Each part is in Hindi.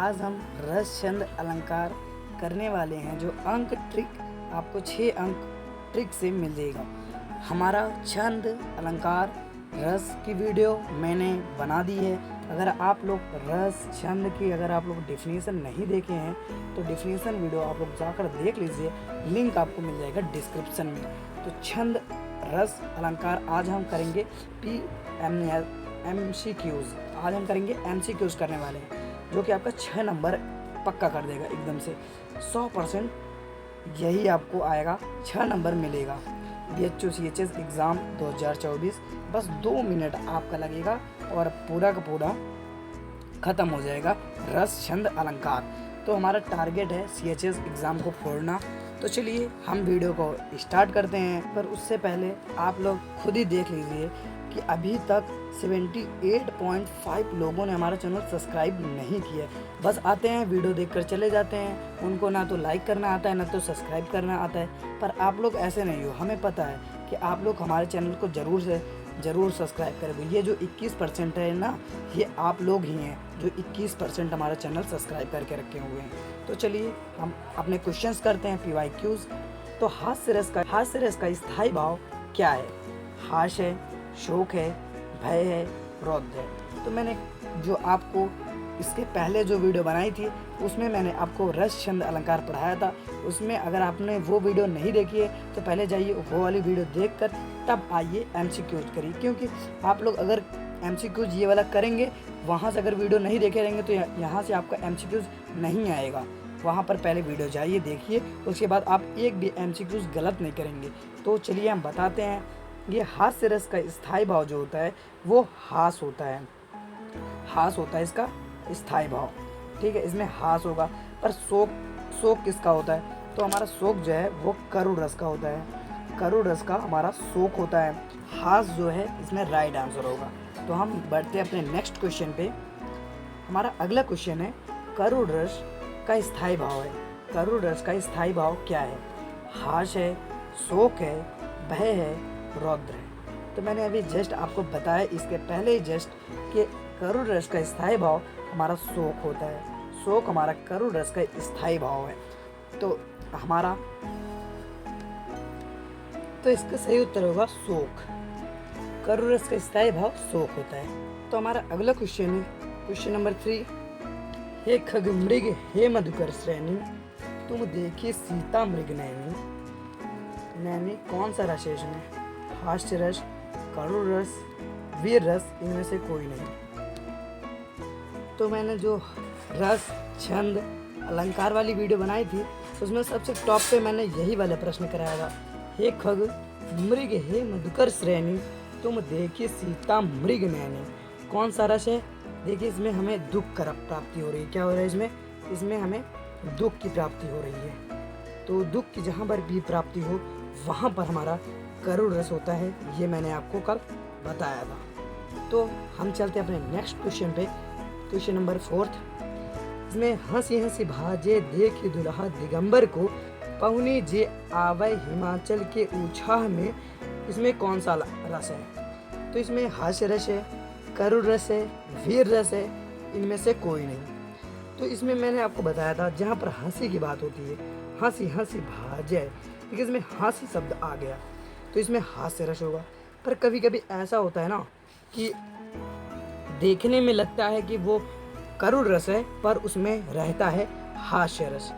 आज हम रस छंद अलंकार करने वाले हैं। जो अंक ट्रिक आपको 6 अंक ट्रिक से मिल जाएगा। हमारा छंद अलंकार रस की वीडियो मैंने बना दी है। अगर आप लोग रस छंद की डेफिनेशन नहीं देखे हैं तो डेफिनेशन वीडियो आप लोग जाकर देख लीजिए, लिंक आपको मिल जाएगा डिस्क्रिप्शन में। तो छंद रस अलंकार आज हम करेंगे MCQs। आज हम करेंगे MCQs करने वाले हैं, जो कि आपका 6 नंबर पक्का कर देगा एकदम से 100%। यही आपको आएगा, 6 नंबर मिलेगा। BHO CHS एग्ज़ाम 2024 बस 2 मिनट आपका लगेगा और पूरा का पूरा ख़त्म हो जाएगा रस छंद अलंकार। तो हमारा टारगेट है CHS एग्ज़ाम को फोड़ना। तो चलिए हम वीडियो को स्टार्ट करते हैं। पर उससे पहले आप लोग खुद ही देख लीजिए कि अभी तक 78.5 लोगों ने हमारा चैनल सब्सक्राइब नहीं किया। बस आते हैं, वीडियो देखकर चले जाते हैं। उनको ना तो लाइक करना आता है ना तो सब्सक्राइब करना आता है। पर आप लोग ऐसे नहीं हो, हमें पता है कि आप लोग हमारे चैनल को ज़रूर सब्सक्राइब करेंगे। ये जो 21% है ना, ये आप लोग ही हैं जो 21% हमारा चैनल सब्सक्राइब करके रखे हुए हैं। तो चलिए हम अपने क्वेश्चंस करते हैं, PYQs। तो हास्य रस का स्थायी भाव क्या है? हाश है, शोक है, भय है, क्रोध है। तो मैंने जो आपको इसके पहले जो वीडियो बनाई थी उसमें मैंने आपको रस छंद अलंकार पढ़ाया था। उसमें अगर आपने वो वीडियो नहीं देखी है तो पहले जाइए वो वाली वीडियो देखकर तब आइए MCQs करिए। क्योंकि आप लोग अगर MCQs ये वाला करेंगे, वहाँ से अगर वीडियो नहीं देखे रहेंगे तो यहाँ से आपका MCQs नहीं आएगा। वहाँ पर पहले वीडियो जाइए, देखिए, उसके बाद आप एक भी MCQs गलत नहीं करेंगे। तो चलिए हम बताते हैं। ये हास्य रस का स्थायी भाव जो होता है वो हास होता है। हास होता है इसका स्थायी भाव, ठीक है। इसमें हास होगा। पर शोक किसका होता है? तो हमारा शोक जो है वो करुण रस का होता है। करुण रस का हमारा शोक होता है। हास जो है इसमें राइट आंसर होगा। तो हम बढ़ते हैं अपने नेक्स्ट क्वेश्चन पे। हमारा अगला क्वेश्चन है, करुण रस का स्थायी भाव है। करुण रस का स्थायी भाव क्या है? हास है, शोक है, भय है, रौद्र है। तो मैंने अभी जस्ट आपको बताया इसके पहले ही जस्ट कि करुण रस का स्थायी भाव हमारा शोक होता है। शोक हमारा करुण रस का स्थायी भाव है। तो इसका सही उत्तर होगा शोक। करुण रस का स्थायी भाव शोक होता है। तो हमारा अगला क्वेश्चन है, क्वेश्चन नंबर 3। हे खग मृग हे मधुकर श्रेणी, तुम देखिए सीता मृग नैनी। नैनी कौन सा रस है इसमें? हास्य रस, करुण रस, वीर रस, इनमें से कोई नहीं। तो मैंने जो रस छंद अलंकार वाली वीडियो बनाई थी उसमें सबसे टॉप पे मैंने यही वाला प्रश्न कराया था। हे खग मृग हे मधुकर श्रेणी, तुम देखिए सीता मृग नैनी। कौन सा रस है? देखिए इसमें हमें दुख का प्राप्ति हो रही है। क्या हो रहा है इसमें हमें दुख की प्राप्ति हो रही है। तो दुख की जहाँ पर भी प्राप्ति हो वहाँ पर हमारा करुण रस होता है। ये मैंने आपको कल बताया था। तो हम चलते हैं अपने नेक्स्ट क्वेश्चन पे, क्वेश्चन नंबर 4। इसमें हंसी हंसी भाजे देखी दुल्हा दिगंबर को, पहुनी जे आवे हिमाचल के ऊछाह में। इसमें कौन सा रस है? तो इसमें हास्य रस है, करुण रस है, वीर रस है, इनमें से कोई नहीं। तो इसमें मैंने आपको बताया था जहाँ पर हंसी की बात होती है, हंसी हंसी भाजे, लेकिन इसमें हंसी शब्द आ गया तो इसमें हास्य रस होगा। पर कभी कभी ऐसा होता है ना कि देखने में लगता है कि वो करुण रस है पर उसमें रहता है हास्य रस।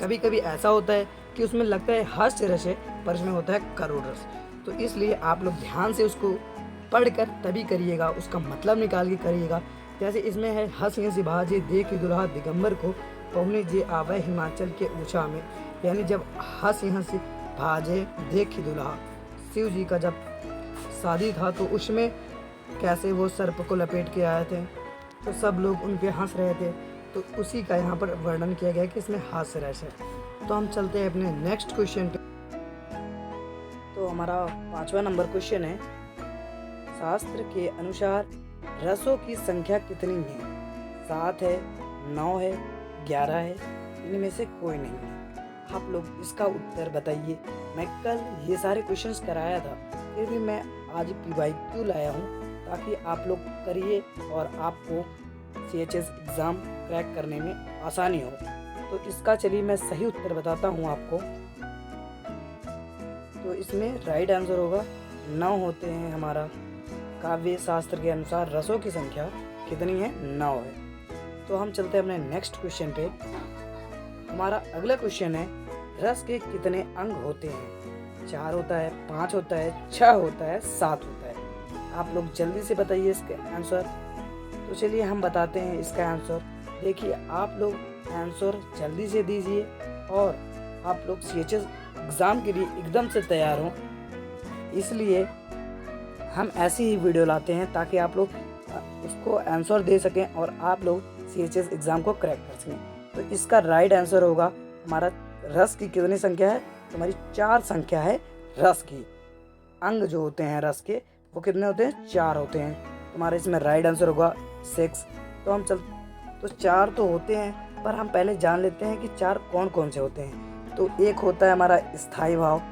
कभी कभी ऐसा होता है कि उसमें लगता है हास्य रस है पर उसमें होता है करुण रस। तो इसलिए आप लोग ध्यान से उसको पढ़कर तभी करिएगा, उसका मतलब निकाल के करिएगा। जैसे इसमें है हंसी हंसी भाजे देखी दुल्हा दिगंबर को, पहुने जे आवे हिमाचल के ऊंचा में। यानी जब हंसी हंसी भाजे देखी दुल्हा, शिव जी का जब शादी था तो उसमें कैसे वो सर्प को लपेट के आए थे तो सब लोग उन पे हंस रहे थे। तो उसी का यहाँ पर वर्णन किया गया कि इसमें हास्य रस है। तो हम चलते हैं अपने नेक्स्ट क्वेश्चन पे। तो हमारा 5वां नंबर क्वेश्चन है, शास्त्र के अनुसार रसों की संख्या कितनी है? 7 है, 9 है, 11 है, इनमें से कोई नहीं है। आप लोग इसका उत्तर बताइए। मैं कल ये सारे क्वेश्चंस कराया था, फिर भी मैं आज PYQ लाया हूँ ताकि आप लोग करिए और आपको CHS एग्ज़ाम क्रैक करने में आसानी हो। तो इसका चलिए मैं सही उत्तर बताता हूँ आपको। तो इसमें राइट आंसर होगा 9 होते हैं। हमारा काव्य शास्त्र के अनुसार रसों की संख्या कितनी है? 9 है। तो हम चलते हैं अपने नेक्स्ट क्वेश्चन पे। हमारा अगला क्वेश्चन है, रस के कितने अंग होते हैं? 4 होता है, 5 होता है, 6 होता है, 7 होता है। आप लोग जल्दी से बताइए इसका आंसर। तो चलिए हम बताते हैं इसका आंसर। देखिए आप लोग आंसर जल्दी से दीजिए और आप लोग CHS एग्ज़ाम के लिए एकदम से तैयार हों। इसलिए हम ऐसी ही वीडियो लाते हैं ताकि आप लोग उसको आंसर दे सकें और आप लोग CHS एग्ज़ाम को क्रैक कर सकें। तो इसका राइट आंसर होगा हमारा रस की कितनी संख्या है? तो हमारी 4 संख्या है रस की। अंग जो होते हैं रस के वो कितने होते हैं? 4 होते हैं। हमारा इसमें राइट आंसर होगा 6। तो हम तो 4 तो होते हैं, पर हम पहले जान लेते हैं कि 4 कौन कौन से होते हैं। तो एक होता है हमारा स्थायी भाव,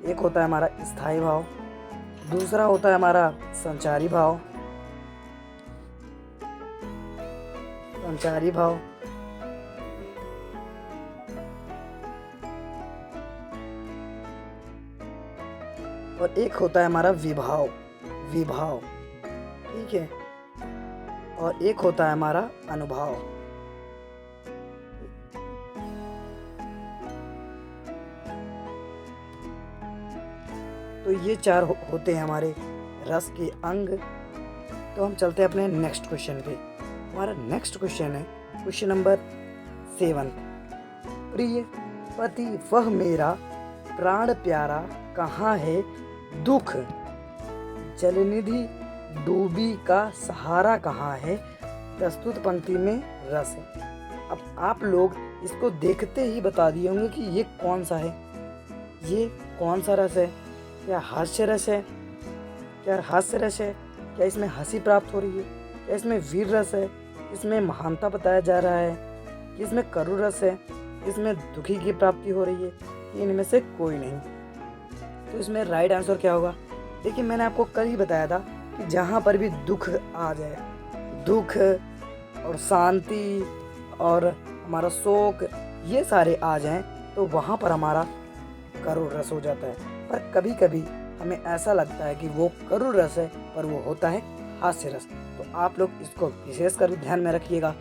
एक होता है हमारा स्थायी भाव, दूसरा होता है हमारा संचारी भाव, संचारी भाव, और एक होता है हमारा विभाव, विभाव, ठीक है, और एक होता है हमारा अनुभाव। तो ये 4 होते हैं हमारे रस के अंग। तो हम चलते हैं अपने नेक्स्ट क्वेश्चन पे। हमारा नेक्स्ट क्वेश्चन है क्वेश्चन नंबर 7। प्रिय पति वह मेरा प्राण प्यारा कहाँ है दुख, जलनिधि डूबी का सहारा कहाँ है। प्रस्तुत पंक्ति में रस है। अब आप लोग इसको देखते ही बता दिए होंगे कि ये कौन सा है, ये कौन सा रस है। क्या हास्य रस है? क्या हास्य रस है? क्या इसमें हंसी प्राप्त हो रही है? क्या इसमें वीर रस है? इसमें महानता बताया जा रहा है कि इसमें करुण रस है? इसमें दुखी की प्राप्ति हो रही है? इनमें से कोई नहीं। तो इसमें राइट आंसर क्या होगा? देखिए मैंने आपको कल ही बताया था कि जहाँ पर भी दुख आ जाए, दुख और शांति और हमारा शोक ये सारे आ जाएं, तो वहाँ पर हमारा करुण रस हो जाता है। पर कभी कभी हमें ऐसा लगता है कि वो करुण रस है, पर वो होता है हास्य रस। तो आप लोग इसको विशेष कर ध्यान में रखिएगा।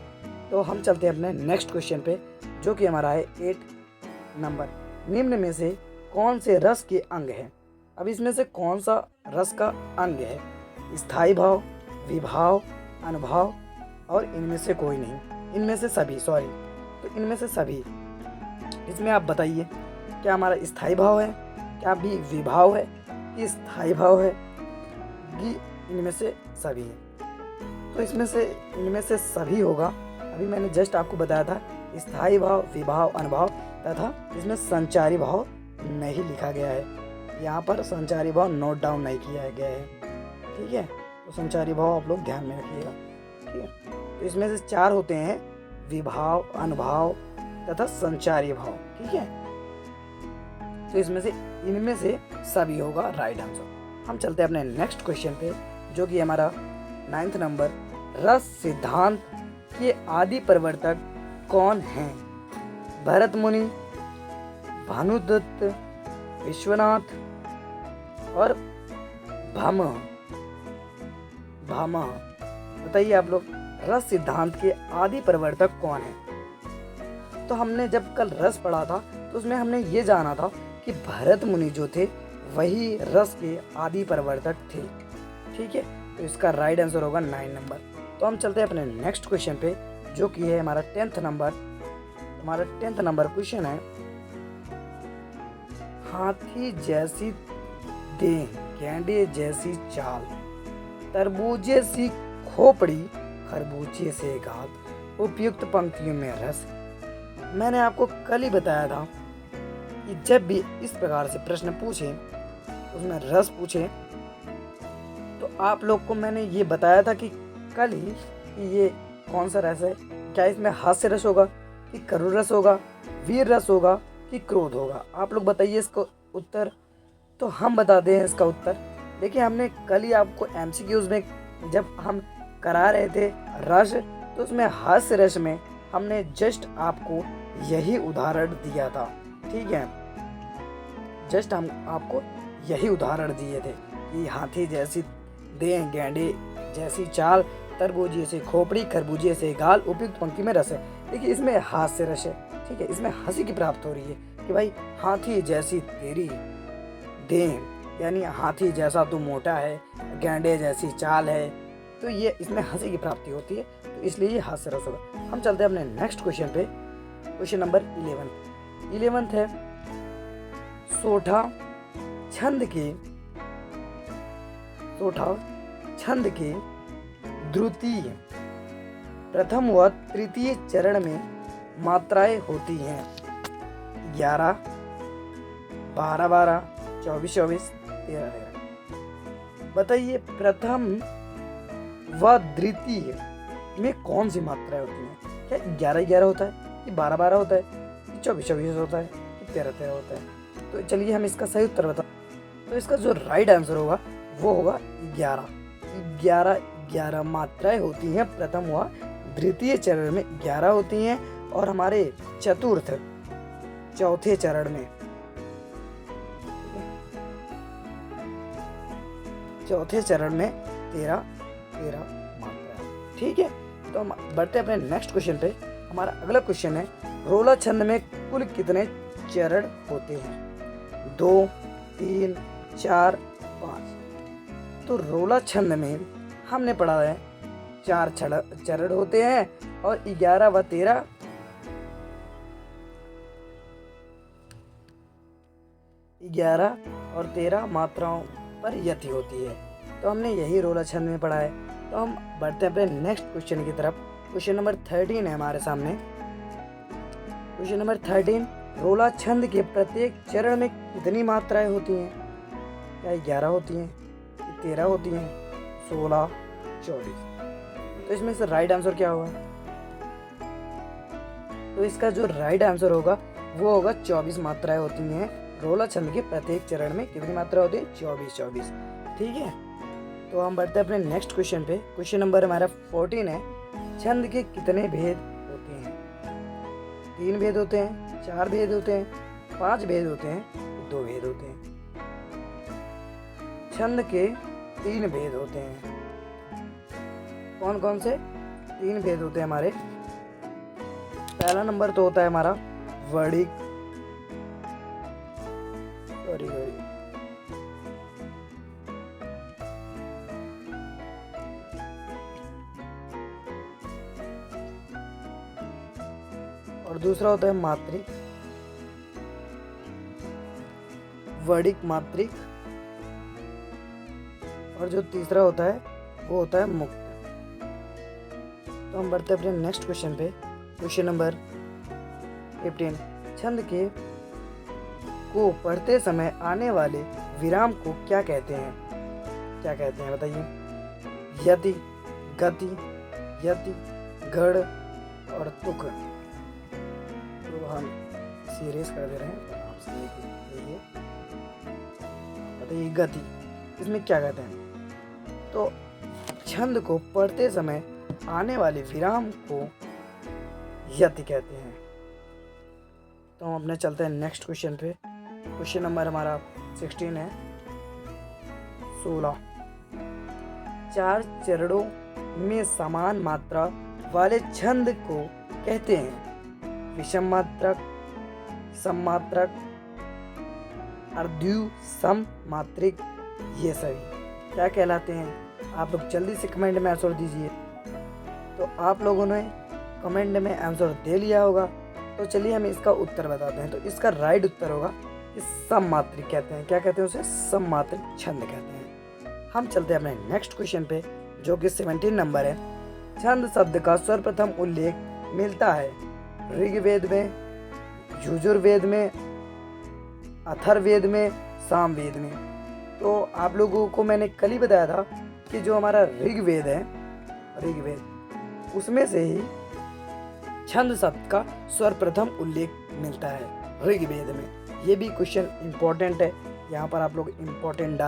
तो हम चलते हैं अपने नेक्स्ट क्वेश्चन पे, जो कि हमारा है 8 नंबर। निम्न में से कौन से रस के अंग हैं? अब इसमें से कौन सा रस का अंग है? स्थायी भाव, विभाव, अनुभाव, और इनमें से कोई नहीं, इनमें से सभी, सॉरी, तो इनमें से सभी। इसमें आप बताइए क्या हमारा स्थायी भाव है, क्या भी विभाव है, कि स्थायी भाव है, कि इनमें से सभी है। तो इसमें से इनमें से सभी होगा। अभी मैंने जस्ट आपको बताया था स्थायी भाव, विभाव, अनुभाव, तथा इसमें संचारी भाव नहीं लिखा गया है। यहाँ पर संचारी भाव नोट डाउन नहीं किया गया है, ठीक है। तो संचारी भाव आप लोग ध्यान में रखिएगा, ठीक है। तो इसमें से 4 होते हैं, विभाव, अनुभाव तथा संचारी भाव, ठीक है। तो इसमें से इनमें से सभी होगा राइट आंसर। हम चलते हैं अपने नेक्स्ट क्वेश्चन पे, जो कि हमारा 9th नंबर। रस सिद्धांत के आदि प्रवर्तक कौन हैं? भरत मुनि, भानुदत्त, विश्वनाथ और भामह। भामह, बताइए आप लोग रस सिद्धांत के आदि प्रवर्तक कौन है? तो हमने जब कल रस पढ़ा था तो उसमें हमने ये जाना था कि भरत मुनि जो थे वही रस के आदि प्रवर्तक थे, ठीक है। तो इसका राइट आंसर होगा 9 नंबर। तो हम चलते हैं अपने नेक्स्ट क्वेश्चन पे, जो कि है हमारा 10th नंबर। हमारा 10th नंबर क्वेश्चन है, हाथी जैसी देह, गेंडे जैसी चाल, तरबूजे सी खोपड़ी, खरबूजे से गाल, उपयुक्त पंक्तियों में रस। मैंने आपको कल ही बताया था कि जब भी इस प्रकार से प्रश्न पूछे, उसमें रस पूछे, तो आप लोग को मैंने ये बताया था कि कल ही कि ये कौन सा रस है। क्या इसमें हास्य रस होगा, कि करुण रस होगा, वीर रस होगा, कि क्रोध होगा? आप लोग बताइए इसको उत्तर। तो हम बता दें इसका उत्तर। देखिए हमने कल ही आपको MCQs में जब हम करा रहे थे रस, तो तो उसमें हास्य रस में हमने जस्ट आपको यही उदाहरण दिया था, ठीक है। जस्ट हम आपको यही उदाहरण दिए थे कि हाथी जैसी देह, गैंडे जैसी चाल, तरबूजे से खोपड़ी, खरबूजे से गाल, उपयुक्त पंक्ति में रस है। देखिए इसमें हास्य रस है, ठीक है, इसमें हंसी की प्राप्त हो रही है कि भाई हाथी जैसी तेरी देह, यानी हाथी जैसा तू मोटा है, गैंडे जैसी चाल है, तो ये इसमें हंसी की प्राप्ति होती है, तो इसलिए ये हास्य रस होगा। हम चलते हैं अपने नेक्स्ट क्वेश्चन पे, क्वेश्चन नंबर 11 है सोठा छंद के द्वितीय, प्रथम व तृतीय चरण में मात्राएं होती हैं 11, 12, 12, 24, 24, 13, 13। बताइए प्रथम व द्वितीय में कौन सी मात्राएं होती हैं? क्या 11, 11 होता है कि 12, 12 होता है कि 24, 24 होता है कि 13, 13 होता है? तो चलिए हम इसका सही उत्तर बताएं। तो इसका जो राइट आंसर होगा वो होगा 11। 11 मात्राएं होती हैं प्रथम व द्वितीय चरण में, 11 होती हैं, और हमारे चौथे चरण में 13 मात्राएं, ठीक है। तो हम बढ़ते हैं अपने नेक्स्ट क्वेश्चन पे। हमारा अगला क्वेश्चन है रोला छंद में कुल कितने चरण होते हैं? 2, 3, 4, 5। तो रोला छंद में हमने पढ़ा है 4 चरण होते हैं और 11 व 13 मात्राओं पर यति होती है। तो हमने यही रोला छंद में पढ़ा है। तो हम बढ़ते हैं अपने नेक्स्ट क्वेश्चन की तरफ। क्वेश्चन नंबर 13 है हमारे सामने। क्वेश्चन नंबर 13, रोला छंद के प्रत्येक चरण में कितनी मात्राएं होती हैं? क्या 11 होती हैं, 13 होती हैं, 16, 24? तो इसमें से राइट आंसर क्या होगा? तो इसका जो राइट आंसर होगा वो होगा 24 मात्राएं होती हैं। रोला छंद के प्रत्येक चरण में कितनी मात्रा होती है? 24, ठीक है। तो हम बढ़ते हैं अपने नेक्स्ट क्वेश्चन पे। क्वेश्चन नंबर हमारा 14 है छंद के कितने भेद होते हैं? 3 भेद होते हैं, 4 भेद होते हैं, 5 भेद होते हैं, 2 भेद होते हैं। छंद के 3 भेद होते हैं। कौन कौन से 3 भेद होते हैं हमारे? पहला नंबर तो होता है हमारा वर्णिक, और दूसरा होता है मात्रिक, वर्णिक मात्रिक, और जो तीसरा होता है वो होता है मुक्त। तो हम बढ़ते हैं अपने नेक्स्ट क्वेश्चन पे। क्वेश्चन नंबर 15, छंद के को पढ़ते समय आने वाले विराम को क्या कहते हैं? क्या कहते हैं बताइए? यति, गति, यति, गढ़ और तुक। तो हम सीरियस कर दे रहे हैं, बताइए गति, इसमें क्या कहते हैं? तो छंद को पढ़ते समय आने वाले विराम को यति कहते हैं। तो हम अपने चलते हैं नेक्स्ट क्वेश्चन पे। क्वेश्चन नंबर हमारा 16 है 16, 4 चरणों में समान मात्रा वाले छंद को कहते हैं विषम मात्रक, सममात्रक, अर्धु सम मात्रिक। ये सभी क्या कहलाते हैं? आप लोग जल्दी से कमेंट में आंसर दीजिए। तो आप लोगों ने कमेंट में आंसर दे लिया होगा, तो चलिए हम इसका उत्तर बताते हैं। तो इसका राइट उत्तर होगा कि सममात्रिक कहते हैं। क्या कहते हैं उसे? सममात्रिक छंद कहते हैं। हम चलते हैं अपने नेक्स्ट क्वेश्चन पे जो कि 17 नंबर है। छंद शब्द का सर्वप्रथम उल्लेख मिलता है ऋग्वेद में, यजुर्वेद में, अथर्ववेद में, सामवेद में। तो आप लोगों को मैंने कल ही बताया था कि जो हमारा ऋग्वेद है, ऋग्वेद, उसमें से ही छंद शब्द का सर्वप्रथम उल्लेख मिलता है ऋग्वेद में। ये भी क्वेश्चन इम्पोर्टेंट है, यहाँ पर आप लोग इम्पोर्टेंट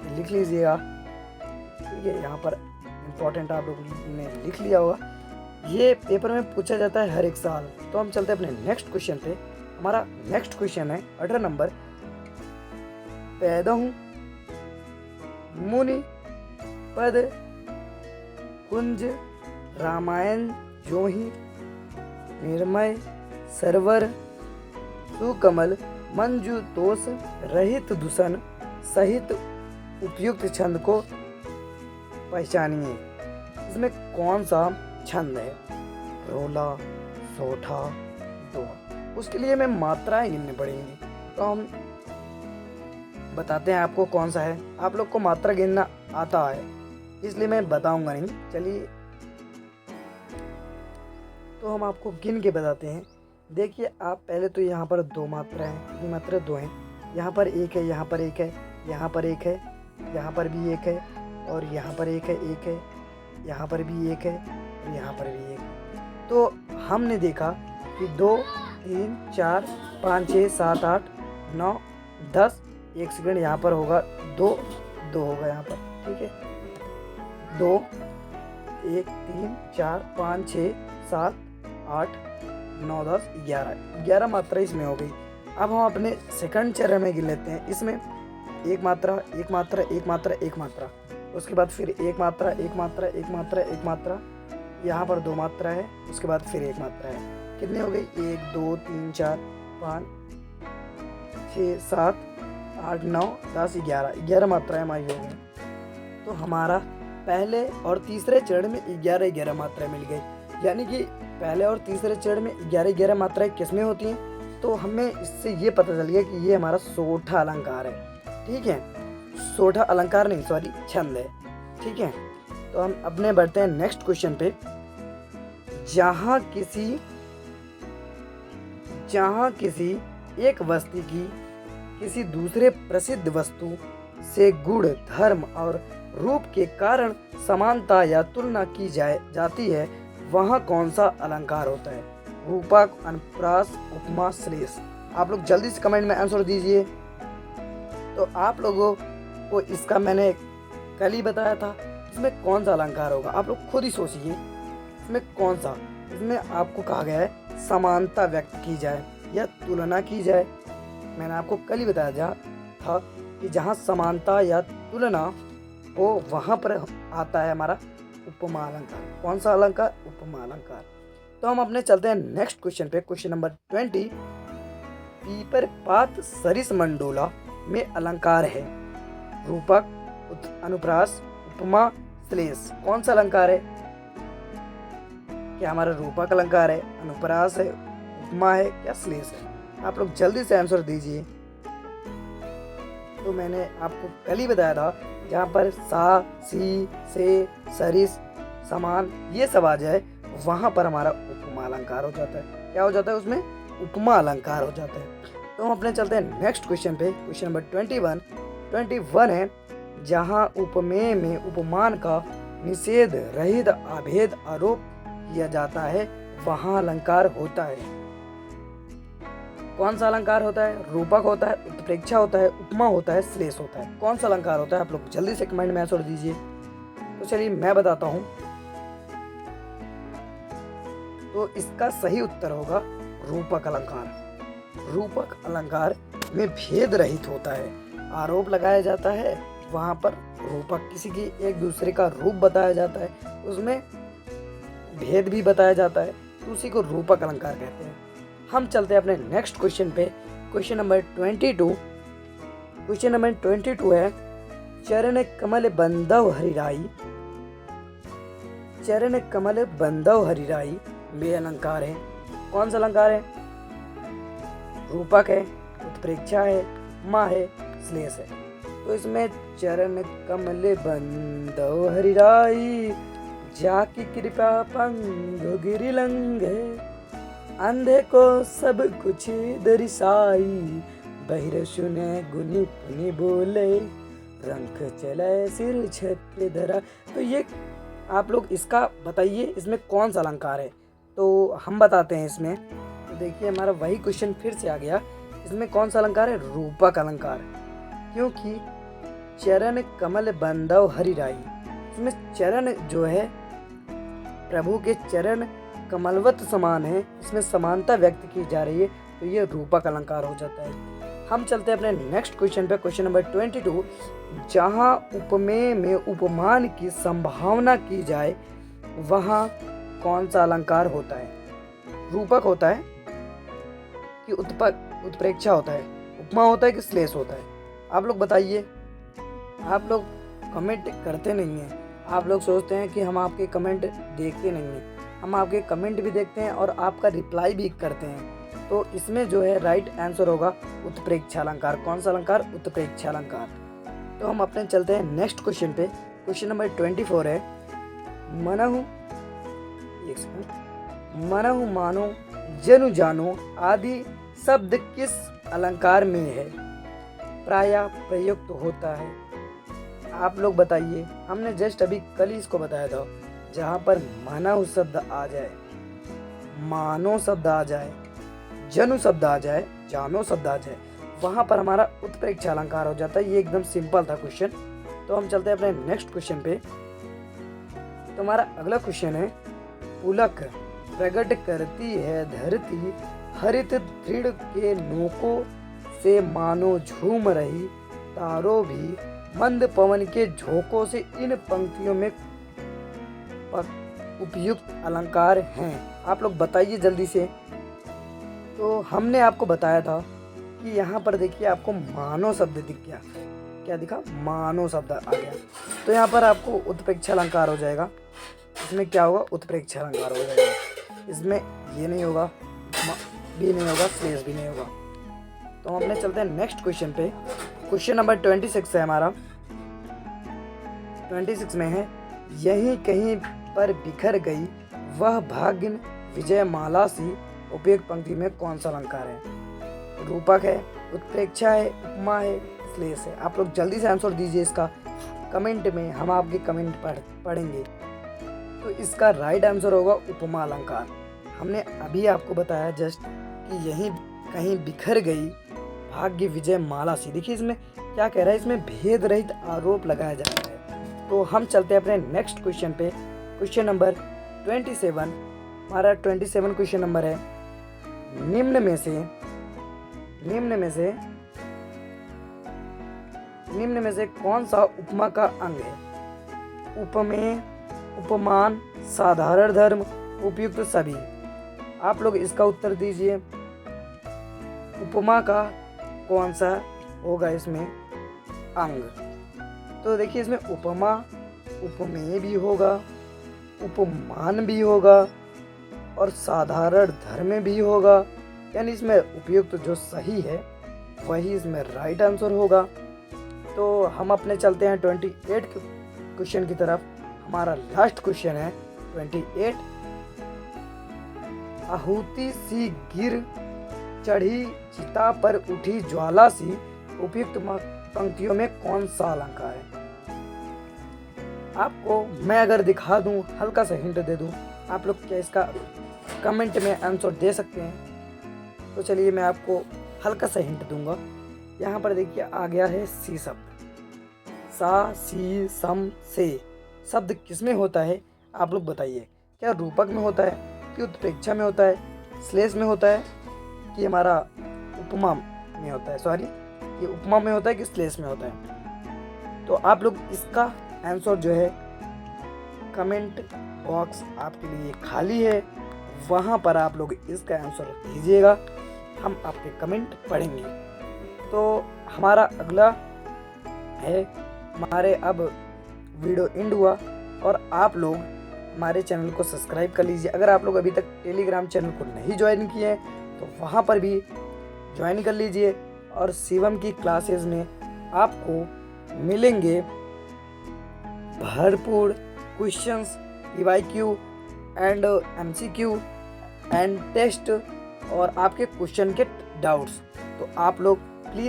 लिख लीजिएगा, ठीक है। यहाँ पर इम्पोर्टेंट आप लोग ने लिख लिया होगा। ये पेपर में पूछा जाता है हर एक साल। तो हम चलते हैं अपने नेक्स्ट क्वेश्चन पे। हमारा नेक्स्ट क्वेश्चन है 18 नंबर। पैदा हूँ मुनि पद कुंज रामायण जो ही निर्मय सरवर सुकमल मंजू तोष रहित दूषण सहित उपयुक्त छंद को पहचानिए। इसमें कौन सा छंद है? रोला, सोठा, दोहा। उसके लिए हमें मात्राएं गिननी पड़ेंगी। तो हम बताते हैं आपको कौन सा है। आप लोग को मात्रा गिनना आता है इसलिए मैं बताऊंगा नहीं। चलिए तो हम आपको गिन के बताते हैं। देखिए आप पहले तो यहाँ पर दो मात्रा हैं, ये मात्रा दो हैं। यहाँ पर एक है, यहाँ पर एक है, यहाँ पर एक है, यहाँ पर भी एक है, और यहाँ पर एक है, यहाँ पर भी एक है, और यहाँ पर भी एक है। तो हमने देखा कि 2 3 4 5 6 7 8 9 10। एक सेकंड, यहाँ पर होगा 2 होगा यहाँ पर, ठीक है। 2 1 3 4 5 6 7 8 9 10 11 मात्रा इसमें हो गई। अब हम अपने सेकंड चरण में गिन लेते हैं। इसमें एक मात्रा, एक मात्रा, एक मात्रा, एक मात्रा, उसके बाद फिर एक मात्रा, एक मात्रा, एक मात्रा, एक मात्रा, यहाँ पर 2 मात्रा है, उसके बाद फिर एक मात्रा है। कितनी हो गई? 1 2 3 4 5 6 7 8 9 10 11 मात्राएं हमारी हो गई। तो हमारा पहले और तीसरे चरण में 11 मात्राएं मिल गई। यानी कि पहले और तीसरे चरण में 11 मात्राएं किसमें होती हैं? तो हमें इससे ये पता चल गया कि ये हमारा सोठा अलंकार है, ठीक है। सोठा अलंकार नहीं, सॉरी, छंद है, ठीक है। तो हम अपने बढ़ते हैं नेक्स्ट क्वेश्चन पे। जहाँ किसी एक वस्तु की किसी दूसरे प्रसिद्ध वस्तु से गुण, धर्म और रूप के कारण समानता या तुलना की जाती है, वहाँ कौन सा अलंकार होता है? रूपक, अनुप्रास, उपमा, श्लेष। आप लोग जल्दी से कमेंट में आंसर दीजिए। तो आप लोगों को इसका मैंने कल ही बताया था, इसमें कौन सा अलंकार होगा? आप लोग खुद ही सोचिए इसमें कौन सा। इसमें आपको कहा गया है समानता व्यक्त की जाए या तुलना की जाए। मैंने आपको कल ही बताया था कि जहाँ समानता या तुलना हो वहाँ पर आता है हमारा उपमा अलंकार। कौन सा अलंकार? उपमा अलंकार। तो हम अपने चलते हैं नेक्स्ट क्वेश्चन पे। Question number 20। पीपर पात सरिस मंडोला में अलंकार है रूपक, अनुप्रास, उपमा, श्लेष। कौन सा अलंकार है? क्या हमारा रूपक अलंकार है, अनुप्रास है, उपमा है, क्या श्लेष है? आप लोग जल्दी से आंसर दीजिए। तो मैंने आपको कल ही बताया था, जहाँ पर सा, सी, से, सरिस, समान ये सब आ जाए वहाँ पर हमारा उपमा अलंकार हो जाता है। क्या हो जाता है? उसमें उपमा अलंकार हो जाता है। तो हम अपने चलते हैं नेक्स्ट क्वेश्चन पे। क्वेश्चन नंबर 21 है। जहाँ उपमेय में उपमान का निषेध रहित अभेद आरोप किया जाता है, वहाँ अलंकार होता है। कौन सा अलंकार होता है? रूपक होता है, उत्प्रेक्षा होता है, उपमा होता है, श्लेष होता है। कौन सा अलंकार होता है? आप लोग जल्दी से कमेंट में आंसर दीजिए। तो चलिए मैं बताता हूँ। तो इसका सही उत्तर होगा रूपक अलंकार। रूपक अलंकार में भेद रहित होता है, आरोप लगाया जाता है, वहाँ पर रूपक किसी की एक दूसरे का रूप बताया जाता है, उसमें भेद भी बताया जाता है, तो उसी को रूपक अलंकार कहते हैं। हम चलते हैं अपने नेक्स्ट क्वेश्चन पे। Question number 22। क्वेश्चन नंबर 22 है। चरण कमल बंधव हरिराई, चरण कमल बंधव हरिराई में अलंकार है। कौन सा अलंकार है? रूपक है, उत्प्रेक्षा है, उपमा है, श्लेष है। तो इसमें चरण कमल बंधव हरिराई, जाकी कृपा पंग गिरि लंघे, अंधे को सब कुछ दर्शाई, बहिर सुने गुनी पुनि बोले, रंख चले सिर छत्र धरा। तो ये आप लोग इसका बताइए, इसमें कौन सा अलंकार है? तो हम बताते हैं इसमें। तो देखिए हमारा वही क्वेश्चन फिर से आ गया। इसमें कौन सा अलंकार है? रूपक अलंकार। क्योंकि चरण कमल बंधव हरिराई, इसमें चरण जो है प्रभु के चरण कमलवत समान है, इसमें समानता व्यक्त की जा रही है, तो ये रूपक अलंकार हो जाता है। हम चलते हैं अपने नेक्स्ट क्वेश्चन पे, क्वेश्चन नंबर 22। जहाँ उपमेय में उपमान की संभावना की जाए वहाँ कौन सा अलंकार होता है? रूपक होता है कि उत्प्रेक्षा होता है, उपमा होता है कि श्लेष होता है? आप लोग बताइए। आप लोग कमेंट करते नहीं हैं, आप लोग सोचते हैं कि हम आपके कमेंट देखते नहीं हैं। हम आपके कमेंट भी देखते हैं और आपका रिप्लाई भी करते हैं। तो इसमें जो है राइट आंसर होगा उत्प्रेक्षा अलंकार। कौन सा अलंकार? उत्प्रेक्षा अलंकार। तो हम अपने चलते हैं नेक्स्ट क्वेश्चन पे, क्वेश्चन नंबर 24 है। मनहु, एक सेकंड, मनहु मानो जनु जानो आदि शब्द किस अलंकार में है प्रायः प्रयुक्त होता है? आप लोग बताइए। हमने जस्ट अभी कल ही इसको बताया था। जहाँ पर मनहु शब्द आ जाए, मानो शब्द आ जाए, जनु शब्द आ जाए, जानो शब्द आ जाए, वहाँ पर हमारा उत्प्रेक्षा अलंकार हो जाता है। ये एकदम सिंपल था क्वेश्चन। तो हम चलते हैं अपने नेक्स्ट क्वेश्चन पे। तो हमारा अगला क्वेश्चन है, पुलक प्रकट करती है धरती हरित दृढ़ के नोकों से मानो झूम रही, तारों भी मंद पवन के झोंकों से। इन पंक्तियों में उपयुक्त अलंकार हैं। आप लोग बताइए जल्दी से। तो हमने आपको बताया था कि यहाँ पर देखिए आपको मानो शब्द दिख गया। क्या दिखा? मानो शब्द आ गया। तो यहाँ पर आपको उत्प्रेक्षा अलंकार हो जाएगा। इसमें क्या होगा? उत्प्रेक्षा अलंकार हो जाएगा। इसमें ये नहीं होगा, भी नहीं होगा, श्लेष भी नहीं होगा। तो हम अपने चलते हैं नेक्स्ट क्वेश्चन पे। क्वेश्चन नंबर 26 है हमारा। 26 में है, यहीं कहीं पर बिखर गई वह भाग्य विजय माला सी। उपयुक्त पंक्ति में कौन सा अलंकार है? रूपक है, उत्प्रेक्षा है, उपमा है, श्लेष है? आप लोग जल्दी से आंसर दीजिए इसका कमेंट में। हम आपके कमेंट पढ़ेंगे। तो इसका राइट आंसर होगा उपमा अलंकार। हमने अभी आपको बताया जस्ट कि यहीं कहीं बिखर गई भाग्य विजय माला सी। देखिए इसमें क्या कह रहा है, इसमें भेद रहित आरोप लगाया जा रहा है। तो हम चलते हैं अपने नेक्स्ट क्वेश्चन पे, क्वेश्चन नंबर 27। हमारा 27 क्वेश्चन नंबर है, निम्न में से कौन सा उपमा का अंग है? उपमेय, उपमान, साधारण धर्म, उपयुक्त सभी? आप लोग इसका उत्तर दीजिए। उपमा का कौन सा होगा इसमें अंग? तो देखिए इसमें उपमा, उपमेय भी होगा, उपमान भी होगा और साधारण धर्म भी होगा। यानी इसमें उपयुक्त जो सही है वही इसमें राइट आंसर होगा। तो हम अपने चलते हैं 28 क्वेश्चन की तरफ। हमारा लास्ट क्वेश्चन है 28। आहुति सी गिर चढ़ी चिता पर उठी ज्वाला सी। उपयुक्त पंक्तियों में कौन सा अलंकार है? आपको मैं अगर दिखा दूं, हल्का सा हिंट दे दूं, आप लोग क्या इसका कमेंट में आंसर दे सकते हैं? तो चलिए मैं आपको हल्का सा हिंट दूंगा। यहाँ पर देखिए आ गया है सी शब्द। सा, सी, सम, से शब्द किसमें होता है? आप लोग बताइए। क्या रूपक में होता है कि उत्प्रेक्षा में होता है, श्लेष में होता है कि हमारा उपमा में होता है? सॉरी, ये उपमा में होता है कि श्लेष में होता है? तो आप लोग इसका आंसर जो है, कमेंट बॉक्स आपके लिए खाली है, वहाँ पर आप लोग इसका आंसर दीजिएगा। हम आपके कमेंट पढ़ेंगे। तो हमारा अगला है, हमारे अब वीडियो एंड हुआ और आप लोग हमारे चैनल को सब्सक्राइब कर लीजिए। अगर आप लोग अभी तक टेलीग्राम चैनल को नहीं ज्वाइन किए हैं तो वहाँ पर भी ज्वाइन कर लीजिए। और शिवम की क्लासेस में आपको मिलेंगे भरपूर questions, PYQ and MCQ and test और आपके क्वेश्चन के डाउट्स। तो आप लोग प्लीज़